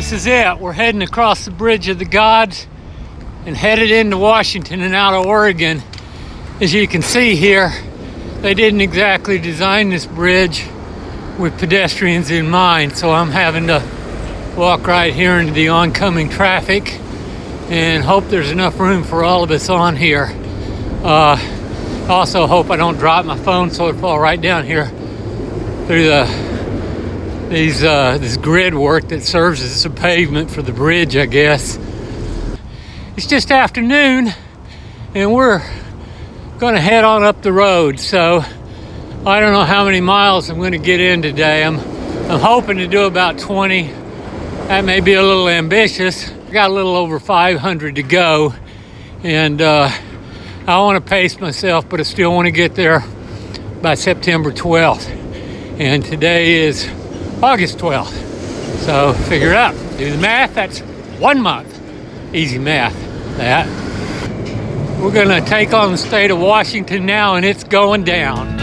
this is it. We're heading across the Bridge of the Gods and headed into Washington and out of Oregon. As you can see here, they didn't exactly design this bridge with pedestrians in mind, so I'm having to walk right here into the oncoming traffic and hope there's enough room for all of us on here. Also hope I don't drop my phone so it fall right down here through this grid work that serves as a pavement for the bridge, I guess. It's just afternoon and we're gonna head on up the road, so I don't know how many miles I'm gonna get in today. I'm hoping to do about 20. That may be a little ambitious. I got a little over 500 to go, and I want to pace myself, but I still want to get there by September 12th. And today is August 12th. So figure it out. Do the math. That's 1 month. Easy math, that. We're going to take on the state of Washington now, and it's going down.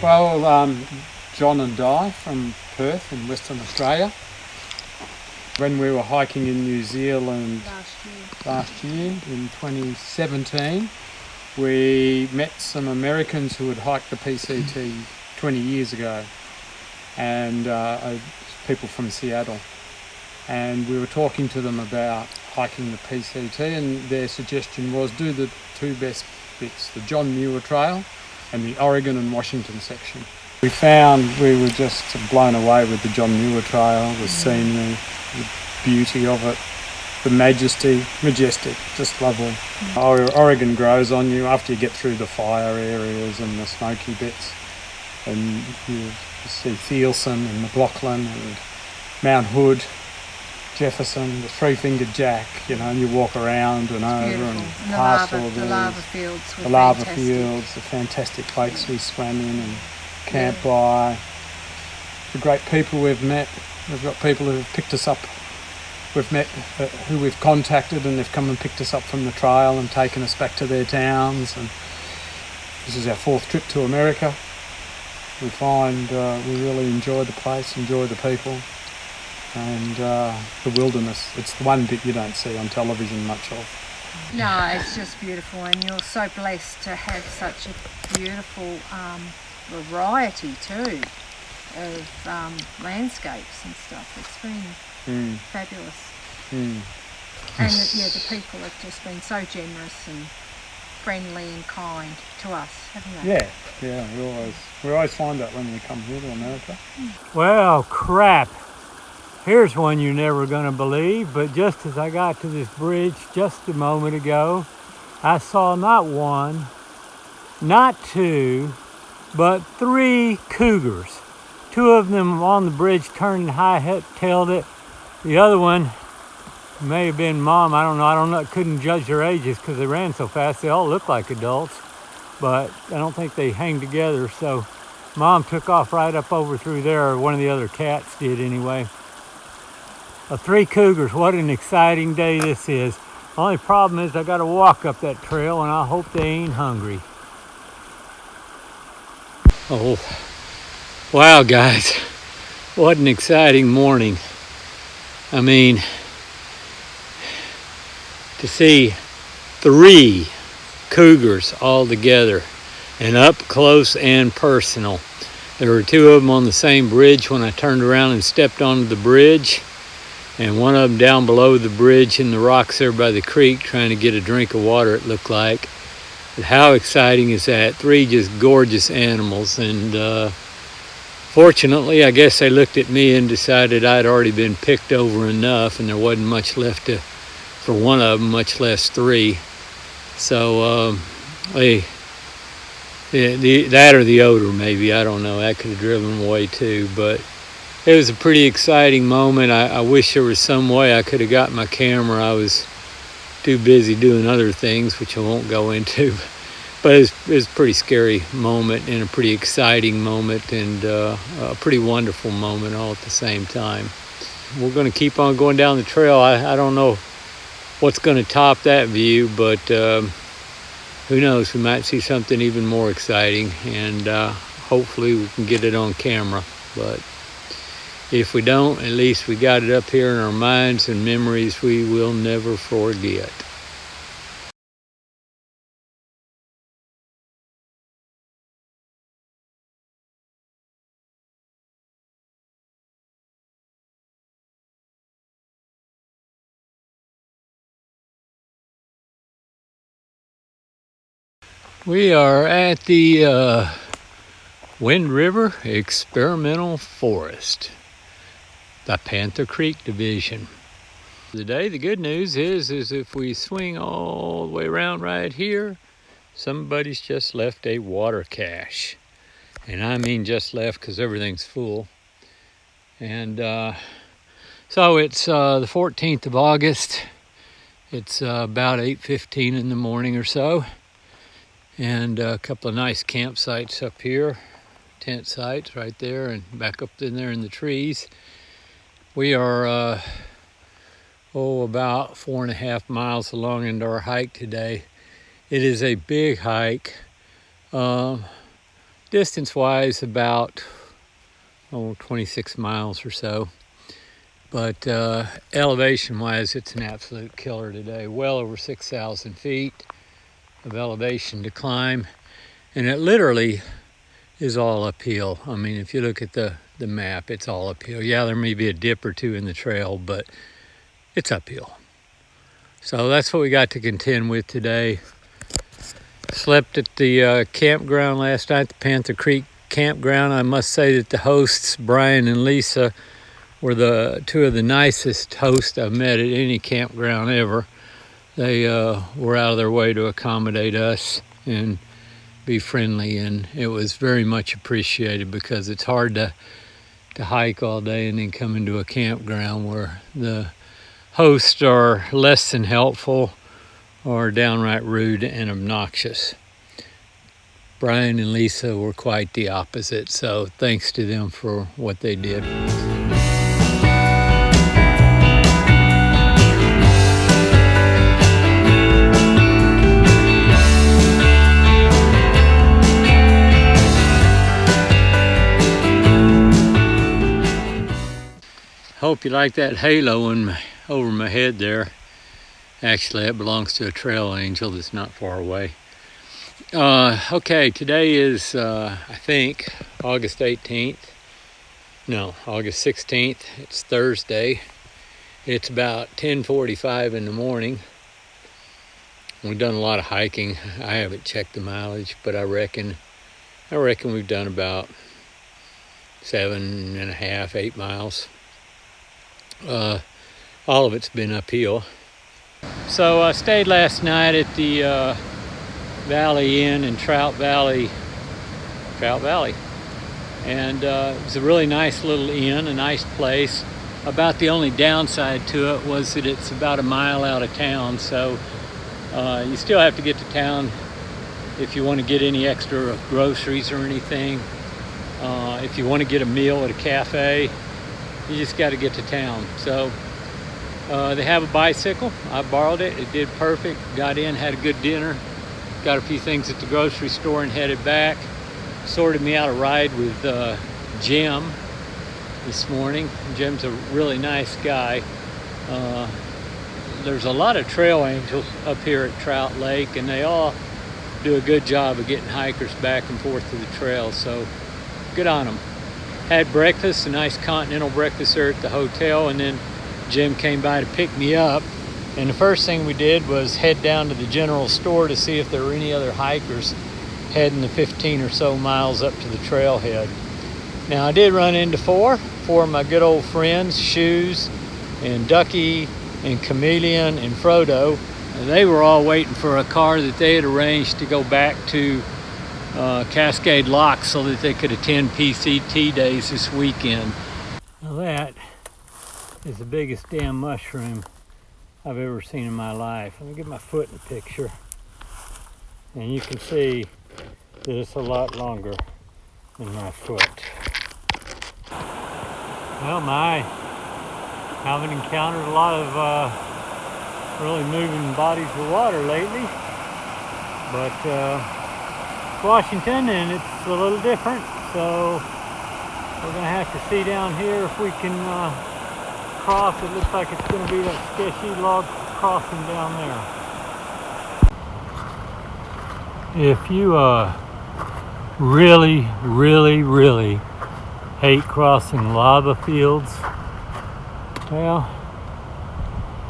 Well, John and Di from Perth in Western Australia. When we were hiking in New Zealand last year in 2017, we met some Americans who had hiked the PCT 20 years ago, and people from Seattle. And we were talking to them about hiking the PCT, and their suggestion was do the two best bits, the John Muir Trail and the Oregon and Washington section. We found we were just blown away with the John Muir Trail, the scenery, the beauty of it, the majestic, just lovely. Oregon grows on you after you get through the fire areas and the smoky bits, and you see Thielsen and McLaughlin and Mount Hood, Jefferson, the Three-Fingered Jack, and you walk around and over and past all these. The lava fields were the lava fantastic. fields, the fantastic lakes we swam in and camped by. The great people we've met. We've got people who've picked us up. We've met who we've contacted, and they've come and picked us up from the trail and taken us back to their towns. And this is our 4th trip to America. We find we really enjoy the place, enjoy the people. And the wilderness. It's the one bit you don't see on television much of. No, it's just beautiful, and you're so blessed to have such a beautiful variety too of landscapes and stuff. It's been fabulous. And the people have just been so generous and friendly and kind to us, haven't they? Yeah. We always find that when we come here to America. Well, crap. Here's one you're never going to believe, but just as I got to this bridge just a moment ago, I saw not one, not two, but 3 cougars. 2 of them on the bridge turned and high-tailed it. The other one may have been mom. I don't know. Couldn't judge their ages because they ran so fast. They all look like adults, but I don't think they hang together. So mom took off right up over through there, or one of the other cats did anyway. 3 cougars, what an exciting day this is. Only problem is I got to walk up that trail, and I hope they ain't hungry. Oh, wow, guys. What an exciting morning. I mean, to see 3 cougars all together and up close and personal. There were 2 of them on the same bridge when I turned around and stepped onto the bridge, and one of them down below the bridge in the rocks there by the creek trying to get a drink of water, it looked like. But how exciting is that? 3 just gorgeous animals, and fortunately I guess they looked at me and decided I'd already been picked over enough and there wasn't much left for one of them, much less 3. So that or the odor maybe, I don't know, that could have driven them away too. But it was a pretty exciting moment. I wish there was some way I could have got my camera. I was too busy doing other things, which I won't go into. But it was a pretty scary moment and a pretty exciting moment and a pretty wonderful moment all at the same time. We're going to keep on going down the trail. I don't know what's going to top that view, but who knows? We might see something even more exciting, and hopefully we can get it on camera. But if we don't, at least we got it up here in our minds and memories we will never forget. We are at the Wind River Experimental Forest, the Panther Creek Division. Today, the good news is if we swing all the way around right here, somebody's just left a water cache. And I mean just left because everything's full. And so it's the 14th of August. It's about 8:15 in the morning or so. And a couple of nice campsites up here, tent sites right there and back up in there in the trees. We are about 4.5 miles along into our hike today. It is a big hike. Distance wise about 26 miles or so, but elevation wise it's an absolute killer today. Well over 6,000 feet of elevation to climb, and it literally is all uphill. I mean, if you look at the map, it's all uphill. Yeah, there may be a dip or two in the trail, but it's uphill. So that's what we got to contend with today. Slept at the campground last night, the Panther Creek campground. I must say that the hosts, Brian and Lisa, were the two of the nicest hosts I've met at any campground ever. They were out of their way to accommodate us and be friendly, and it was very much appreciated because it's hard to hike all day and then come into a campground where the hosts are less than helpful or downright rude and obnoxious. Brian and Lisa were quite the opposite, so thanks to them for what they did. Hope you like that halo over my head there. Actually, that belongs to a trail angel that's not far away. Okay, today is, I think, August 18th. No, August 16th. It's Thursday. It's about 10:45 in the morning. We've done a lot of hiking. I haven't checked the mileage, but I reckon we've done about 7.5, 8 miles. All of it's been uphill. So I stayed last night at the Valley Inn in Trout Valley. And it was a really nice little inn, a nice place. About the only downside to it was that it's about a mile out of town, so you still have to get to town if you want to get any extra groceries or anything. If you want to get a meal at a cafe, you just got to get to town. So they have a bicycle. I borrowed it. It did perfect. Got in, had a good dinner, got a few things at the grocery store and headed back. Sorted me out a ride with Jim this morning. Jim's a really nice guy. There's a lot of trail angels up here at Trout Lake, and they all do a good job of getting hikers back and forth to the trail, so good on them. Had breakfast, a nice continental breakfast there at the hotel, and then Jim came by to pick me up. And the first thing we did was head down to the general store to see if there were any other hikers heading the 15 or so miles up to the trailhead. Now I did run into four of my good old friends, Shoes and Ducky and Chameleon and Frodo. And they were all waiting for a car that they had arranged to go back to Cascade Lock so that they could attend PCT days this weekend. Now that is the biggest damn mushroom I've ever seen in my life. Let me get my foot in the picture. And you can see that it's a lot longer than my foot. Well, haven't encountered a lot of really moving bodies of water lately. But Washington, and it's a little different. So we're gonna have to see down here if we can cross. It looks like it's gonna be that sketchy log crossing down there. If you really, really, really hate crossing lava fields, well,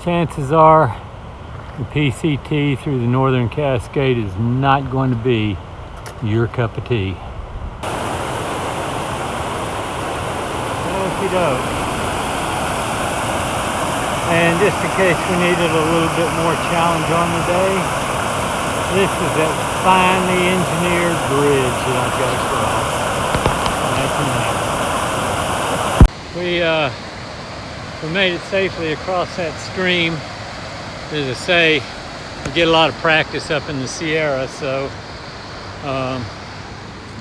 chances are the PCT through the Northern Cascade is not going to be your cup of tea. Okey-doke. And just in case we needed a little bit more challenge on the day, this is that finely engineered bridge that I've got to cross. We made it safely across that stream. As I say, we get a lot of practice up in the Sierra, so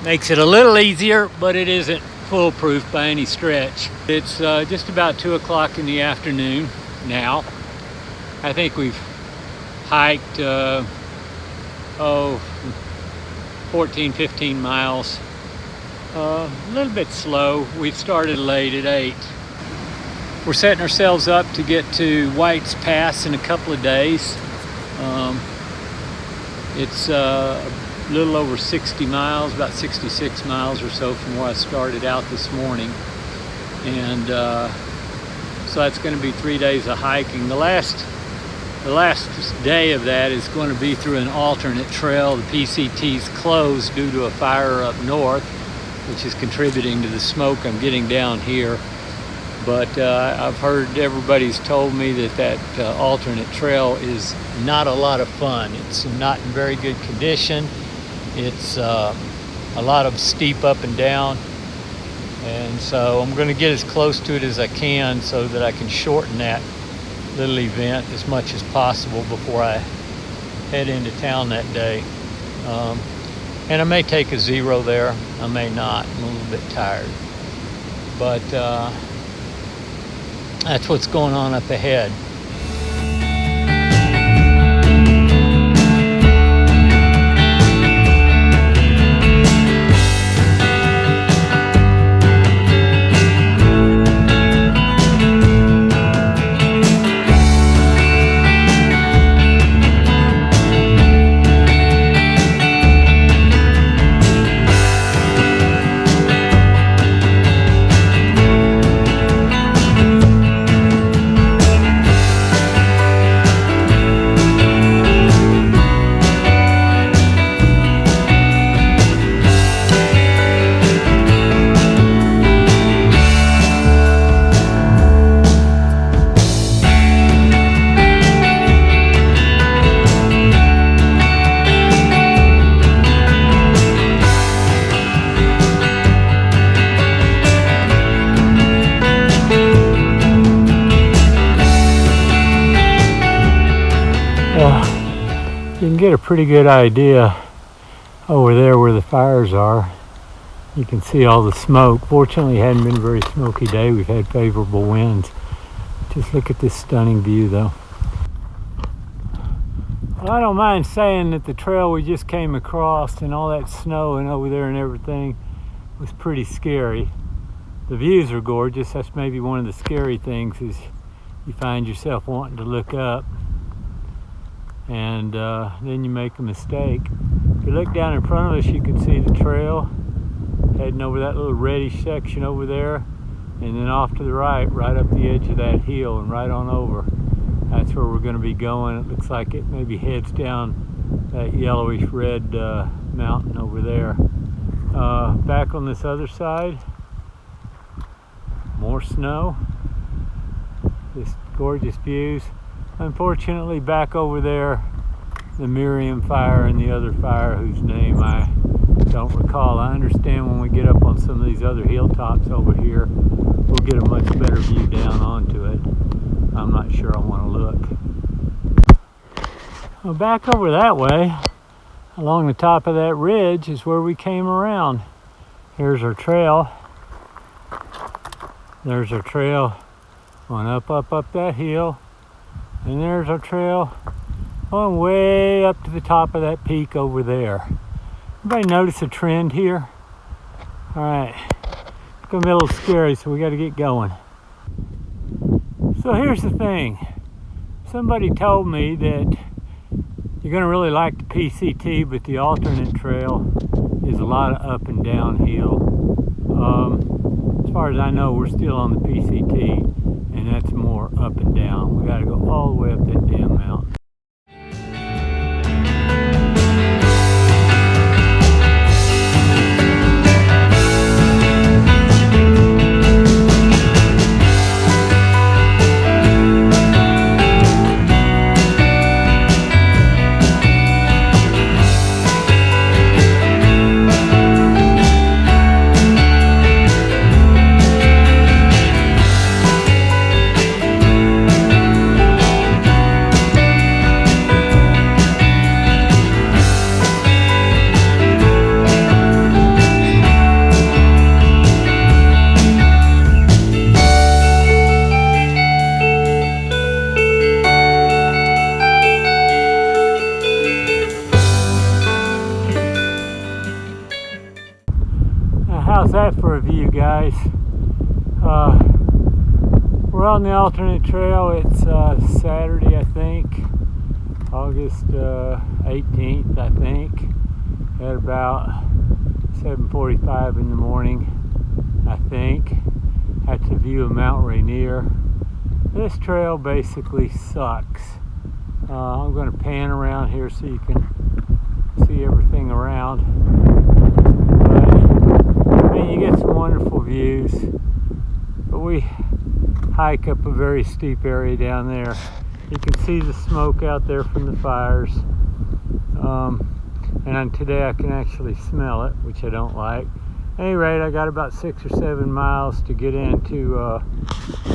makes it a little easier, but it isn't foolproof by any stretch. It's just about 2 o'clock in the afternoon now. I think we've hiked 14, 15 miles. A little bit slow. We've started late at 8. We're setting ourselves up to get to White's Pass in a couple of days. It's a little over 60 miles, about 66 miles or so from where I started out this morning. And so that's going to be 3 days of hiking. The last day of that is going to be through an alternate trail. The PCT's closed due to a fire up north, which is contributing to the smoke I'm getting down here. But I've heard everybody's told me that alternate trail is not a lot of fun. It's not in very good condition. It's a lot of steep up and down. And so I'm going to get as close to it as I can so that I can shorten that little event as much as possible before I head into town that day. And I may take a 0 there. I may not. I'm a little bit tired. But that's what's going on up ahead. You can get a pretty good idea over there where the fires are. You can see all the smoke. Fortunately, it hadn't been a very smoky day. We've had favorable winds. Just look at this stunning view, though. Well, I don't mind saying that the trail we just came across and all that snow and over there and everything was pretty scary. The views are gorgeous. That's maybe one of the scary things, is you find yourself wanting to look up and then you make a mistake. If you look down in front of us, you can see the trail heading over that little reddish section over there, and then off to the right up the edge of that hill and right on over. That's where we're going to be going. It looks like it maybe heads down that yellowish red mountain over there. Back on this other side, more snow, just gorgeous views. Unfortunately, back over there, the Miriam fire and the other fire whose name I don't recall. I understand when we get up on some of these other hilltops over here, we'll get a much better view down onto it. I'm not sure I want to look. Well, back over that way, along the top of that ridge is where we came around. Here's our trail. There's our trail going up that hill. And there's our trail going way up to the top of that peak over there. Everybody notice a trend here? All right, it's gonna be a little scary, so we gotta get going. So here's the thing. Somebody told me that you're gonna really like the PCT, but the alternate trail is a lot of up and downhill. As far as I know, we're still on the PCT, and that's more up and down. We gotta go all the way up that damn mountain. How's that for a view, guys? We're on the alternate trail. It's Saturday, I think, August 18th, I think, at about 7:45 in the morning, I think. That's a view of Mount Rainier. This trail basically sucks. I'm going to pan around here so you can see everything around. You get some wonderful views, but we hike up a very steep area down there. You can see the smoke out there from the fires, and today I can actually smell it, which I don't like. At any rate, I got about 6 or 7 miles to get into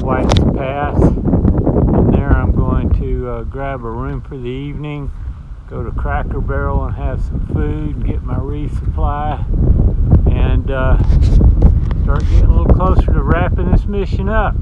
White's Pass, and there I'm going to grab a room for the evening, go to Cracker Barrel and have some food, get my resupply, and start getting a little closer to wrapping this mission up.